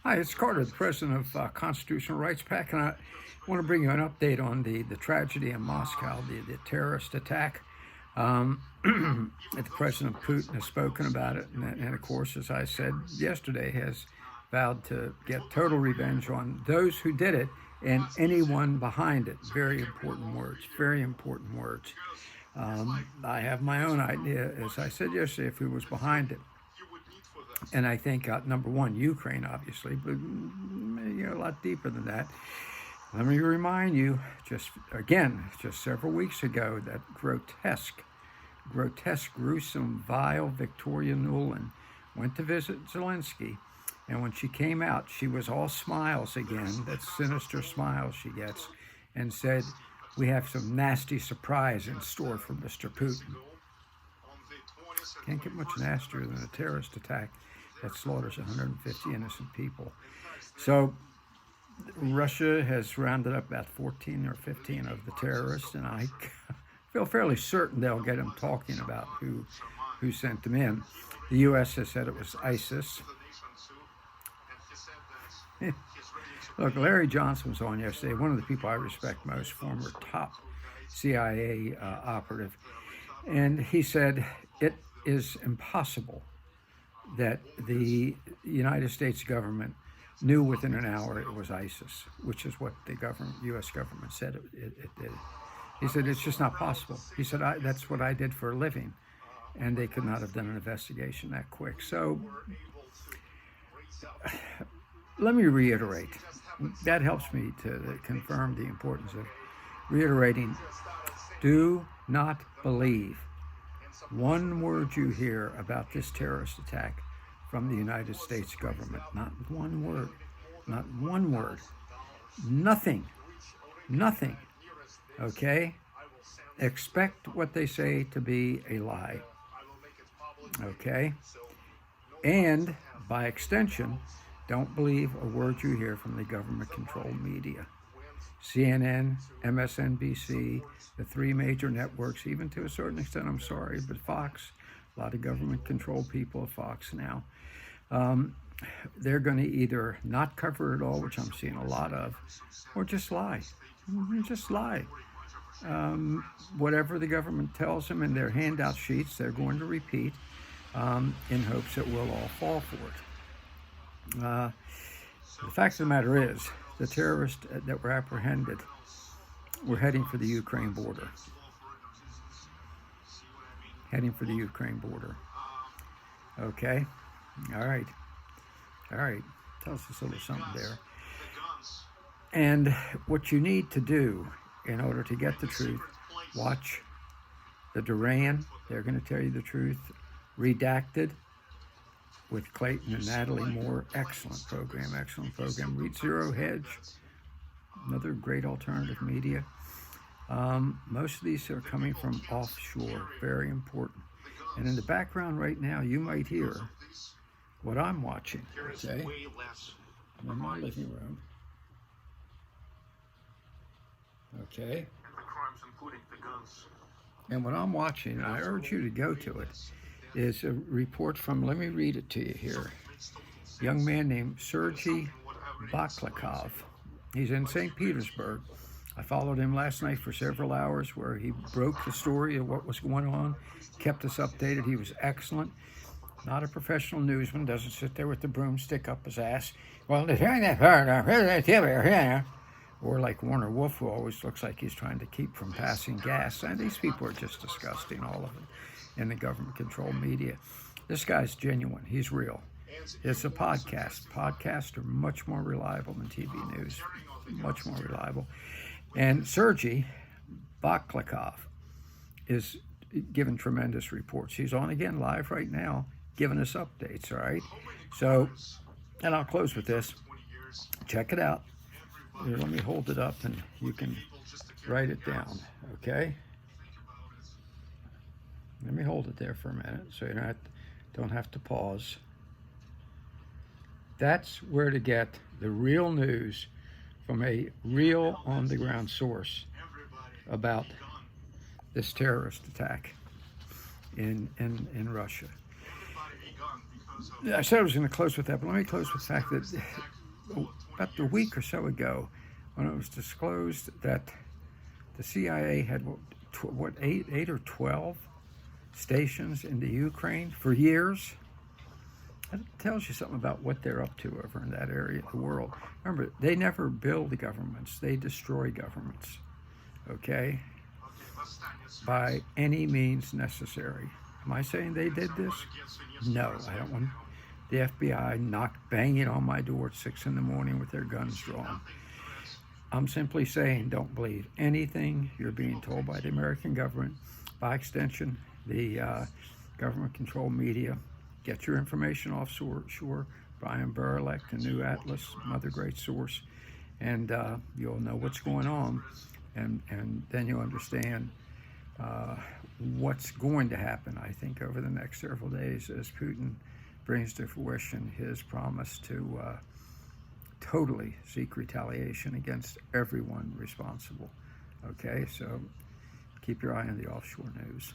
Hi, it's Carter, the president of Constitutional Rights PAC, and I want to bring you an update on the tragedy in Moscow, the terrorist attack. The President Putin has spoken about it, and of course, as I said yesterday, has vowed to get total revenge on those who did it and anyone behind it. Very important words, very important words. I have my own idea, as I said yesterday, if who was behind it. And I think, number one, Ukraine, obviously, but a lot deeper than that. Let me remind you, just several weeks ago, that grotesque, gruesome, vile Victoria Nuland went to visit Zelensky. And when she came out, she was all smiles again, that sinister smile she gets, and said, "We have some nasty surprise in store for Mr. Putin." Can't get much nastier than a terrorist attack that slaughters 150 innocent people. So Russia has rounded up about 14 or 15 of the terrorists, and I feel fairly certain they'll get them talking about who sent them in. The U.S. has said it was ISIS. Look, Larry Johnson was on yesterday, one of the people I respect most, former top CIA operative, and he said it is impossible that the United States government knew within an hour it was ISIS, which is what the U.S. government said it did. He said, it's just not possible. He said, that's what I did for a living, and they could not have done an investigation that quick. So let me reiterate. That helps me to confirm the importance of reiterating. Do not believe one word you hear about this terrorist attack from the United States government. Not one word. Not one word. Nothing. Nothing. Okay? Expect what they say to be a lie. Okay? And by extension, don't believe a word you hear from the government-controlled media. CNN, MSNBC, the three major networks, even to a certain extent, I'm sorry, but Fox, a lot of government-controlled people at Fox now, they're going to either not cover it all, which I'm seeing a lot of, or just lie. Just lie. Whatever the government tells them in their handout sheets, they're going to repeat in hopes that we'll all fall for it. The fact of the matter is, the terrorists that were apprehended were heading for the Ukraine border. Heading for the Ukraine border. Okay? All right. Tells us a little something there. And what you need to do in order to get the truth, watch the Duran. They're going to tell you the truth. Redacted with Clayton and Natalie Moore. Excellent program. Read Zero Hedge, another great alternative media. Most of these are coming from offshore, very important. And in the background right now, you might hear what I'm watching, okay? I'm in my living room. Okay? And what I'm watching, and I urge you to go to it, is a report from, let me read it to you here, a young man named Sergei Baklakov. He's in St. Petersburg. I followed him last night for several hours where he broke the story of what was going on, kept us updated. He was excellent. Not a professional newsman, doesn't sit there with the broomstick up his ass. Well, or like Warner Wolf, who always looks like he's trying to keep from passing gas. And these people are just disgusting, all of them, in the government-controlled media. This guy's genuine. He's real. It's a podcast. Podcasts are much more reliable than TV news. Much more reliable. And Sergei Baklakov is giving tremendous reports. He's on again live right now, giving us updates, all right? So, and I'll close with this. Check it out. Here, let me hold it up and you can write it down, okay? Let me hold it there for a minute so you don't have to pause. That's where to get the real news from a real on-the-ground source about this terrorist attack in Russia. I said I was going to close with that, but let me close with the fact that about a week or so ago, when it was disclosed that the CIA had what 8 or 12 stations in the Ukraine for years. That tells you something about what they're up to over in that area of the world. Remember, they never build governments; they destroy governments. Okay, by any means necessary. Am I saying they did this? No, I don't want the FBI banging on my door at 6 in the morning with their guns drawn. I'm simply saying don't believe anything you're being told by the American government, by extension, the government-controlled media. Get your information offshore. Brian Burlek, the New Atlas, another great source, and you'll know what's going on, and then you'll understand what's going to happen, I think, over the next several days as Putin brings to fruition his promise to totally seek retaliation against everyone responsible. Okay, so keep your eye on the offshore news.